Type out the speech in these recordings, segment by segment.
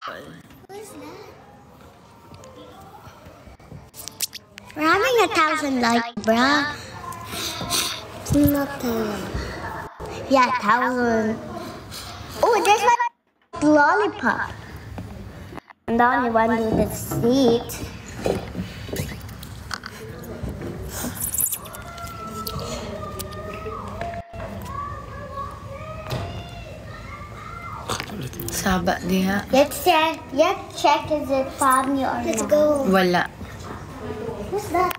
Who's that? We're having 1,000 likes, bruh. It's not 10. Yeah, 1,000. Oh, there's my lollipop. I'm the only one with the seat. Saba diha. Let's check is it family or not. Let's go. Wala. Who's that?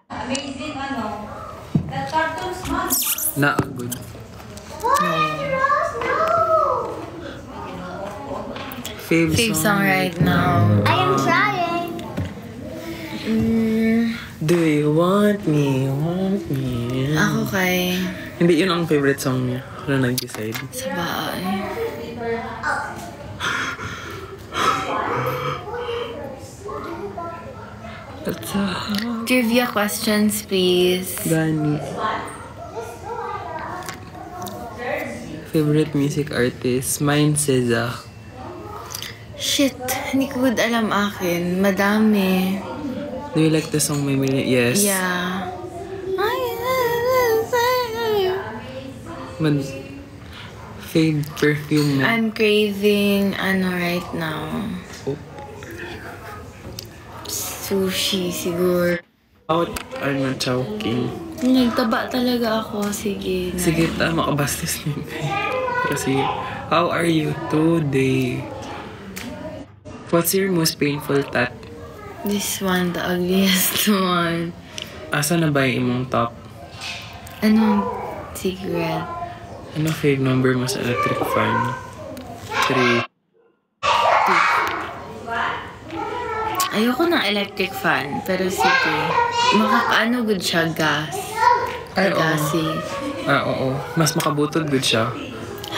Amazing that cartoons man. Not good. No. Fave song right now. I am trying. Do you want me? Ako kay... Hindi yun ang favorite song niya. Ano nag-decide? Sabay. Trivia questions, please. Gani. Favorite music artist? Mine, SZA. Shit, hindi ko good alam akin. Madami. Do you like the song My Million? Yes. Yeah. Fave perfume mo? I'm craving, right now. Oh. Sushi, siguro. Out, I'm not joking. Nagtaba talaga ako. Sige. Sige, makabastos niyo. Kasi, how are you today? What's your most painful tat? This one, the ugliest one. Asa na ba yung imong top? Anong secret? Ano fave number mo sa electric fan? 3. Ayoko ng electric fan, pero sige. Makakaano good siya, gas. Ay, oo. Gassy. Oo. Mas makabutod good siya.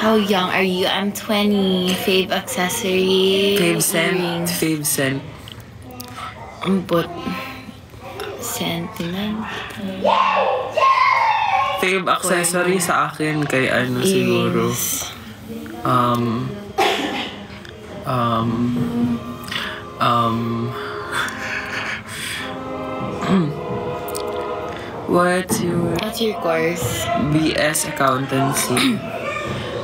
How young are you? I'm 20. Fave accessory. Fave scent. Earrings. Fave scent. But sentiment. Fave accessory sa akin kay siguro. What's your course? BS Accountancy.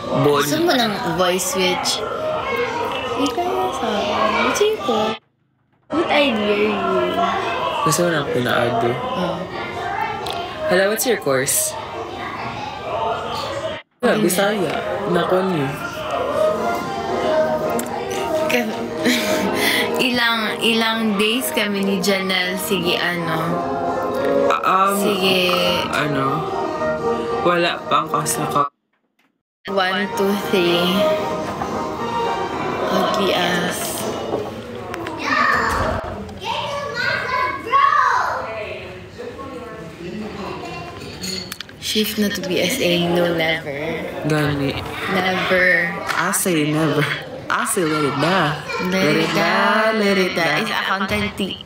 Gusto mo ng voice switch? Ikaw na sa what's your course? What idea you? Gusto mo ng pinaado? Hello, what's your course? Bisaya. Nakon niyo. Ilang days kami ni Janelle. Sige, sige. Wala pang kasaka. 1, 2, 3. Ugly ass. Shift na to BSA. No, never. Gani. Never. I say never. I say let it die. Let it die. Is accountancy.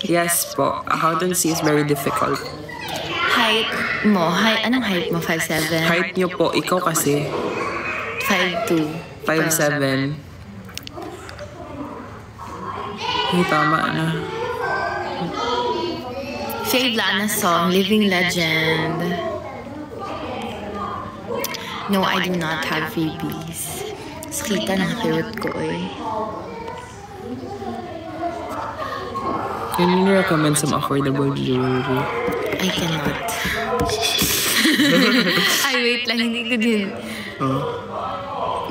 Yes po. Accountancy is very difficult. Height mo. Anong height mo? 5'7"? Height niyo po. Ikaw kasi. 5'2". 5'7". Ay, tama na. Fave Lana song, Living Legend. No, I do not have freebies. Kita ng throat ko Can you recommend some affordable jewelry? I cannot. Ay, wait lang. Hindi ko din.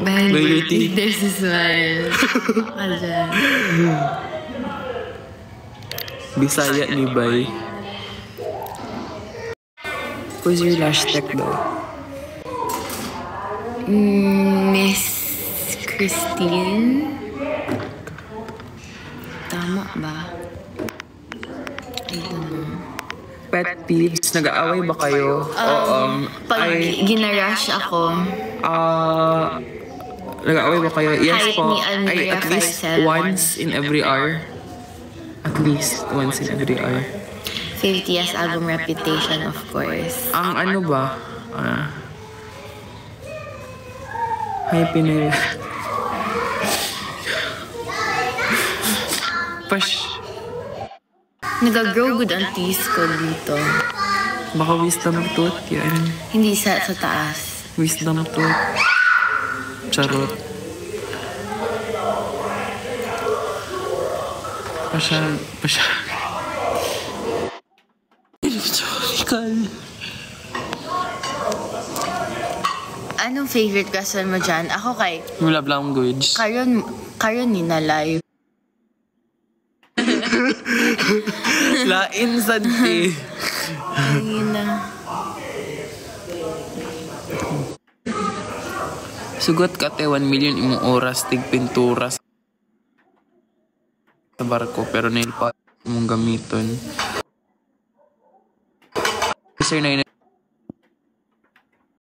Loyalty. There's a smile. Ayan. Bisaya ni Bay. Who's your lash tech though? Miss Christine? Tama ba? I don't know. Pet peeves, nag-aaway ba kayo? Pag ginarash ako, nag-aaway ba kayo? Yes Height po. ni Andrea, At least 5'7". once in every hour. At least once in every hour. 50th album Reputation, of course. Ang ano ba? Hi, Pinay. Fresh. Nag-grow good ang teeth ko dito. Baka wisdom tooth yan. Hindi sa taas. Wisdom tooth. Charot. Pasyal. Anong favorite question mo dyan? Ako kay Love language. Karon ni na live. Lain santi. Ayun na. Sugot ka te 1 million imong oras tig pintura sa barko pero nail pa imong gamiton. Sir na